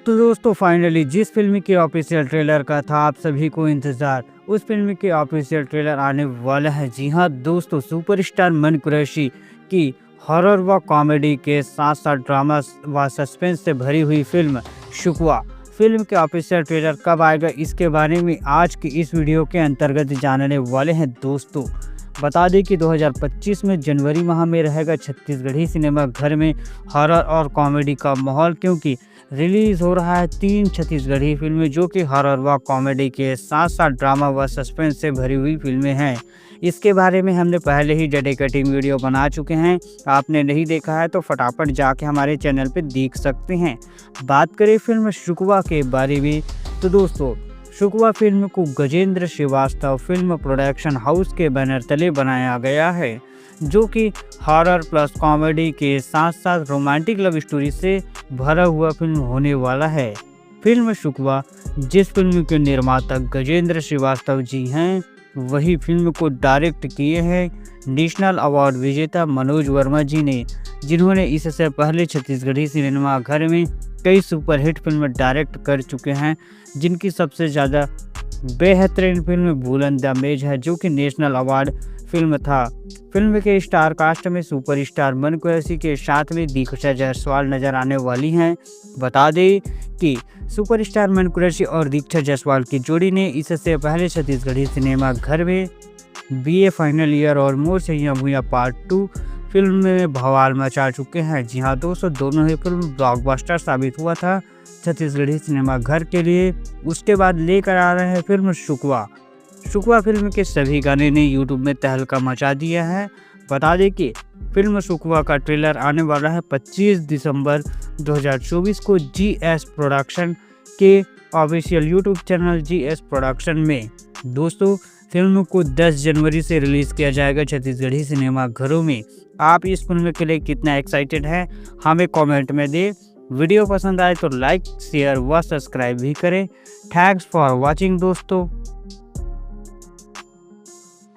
तो दोस्तों फाइनली जिस फिल्म के ऑफिशियल ट्रेलर का था आप सभी को इंतज़ार, उस फिल्म के ऑफिशियल ट्रेलर आने वाला है। जी हाँ दोस्तों, सुपरस्टार मन कुरैशी की हॉरर व कॉमेडी के साथ साथ ड्रामा व सस्पेंस से भरी हुई फिल्म शुक्वा फिल्म के ऑफिशियल ट्रेलर कब आएगा, इसके बारे में आज की इस वीडियो के अंतर्गत जानने वाले हैं। दोस्तों बता दें कि 2025 में जनवरी माह में रहेगा छत्तीसगढ़ी सिनेमा घर में हॉरर और कॉमेडी का माहौल, क्योंकि रिलीज़ हो रहा है 3 छत्तीसगढ़ी फिल्में जो कि हॉरर व कॉमेडी के साथ साथ ड्रामा व सस्पेंस से भरी हुई फिल्में हैं। इसके बारे में हमने पहले ही डेडिकेटिंग वीडियो बना चुके हैं, आपने नहीं देखा है तो फटाफट जाके हमारे चैनल पे देख सकते हैं। बात करें फिल्म शुक्वा के बारे में तो दोस्तों शुक्वा फिल्म को Gajendra Shrivastava film production house के बैनर तले बनाया गया है, जो कि हॉरर प्लस कॉमेडी के साथ साथ रोमांटिक लव स्टोरी से भरा हुआ फिल्म होने वाला है। फिल्म शुक्वा जिस फिल्म के निर्माता गजेंद्र श्रीवास्तव जी हैं, वही फिल्म को डायरेक्ट किए हैं नेशनल अवार्ड विजेता मनोज वर्मा जी ने, जिन्होंने इससे पहले छत्तीसगढ़ी सिनेमा घर में कई सुपरहिट फिल्म डायरेक्ट कर चुके हैं, जिनकी सबसे ज़्यादा बेहतरीन फिल्म बुलंद मेज है, जो कि नेशनल अवार्ड फिल्म था। फिल्म के स्टार कास्ट में सुपरस्टार मन कुरैशी के साथ में दीक्षा जायसवाल नजर आने वाली हैं। बता दें कि सुपरस्टार मन कुरैशी और दीक्षा जायसवाल की जोड़ी ने इससे पहले छत्तीसगढ़ी सिनेमा घर में बीए फाइनल ईयर और मोर सैया भूया पार्ट 2 फिल्म में बवाल मचा चुके हैं। जी हाँ दोस्तों, दोनों ही फिल्म ब्लॉकबस्टर साबित हुआ था छत्तीसगढ़ी सिनेमा घर के लिए। उसके बाद लेकर आ रहे हैं फिल्म शुक्वा। शुक्वा फिल्म के सभी गाने ने यूट्यूब में तहलका मचा दिया है। बता दें कि फिल्म शुक्वा का ट्रेलर आने वाला है 25 दिसंबर 2024 को जीएस प्रोडक्शन के official YouTube channel GS production में। दोस्तों फिल्म को 10 जनवरी से रिलीज़ किया जाएगा छत्तीसगढ़ी सिनेमा घरों में। आप इस फिल्म के लिए कितना एक्साइटेड हैं हमें कमेंट में दें। वीडियो पसंद आए तो लाइक शेयर व सब्सक्राइब भी करें। थैंक्स फॉर वॉचिंग दोस्तों।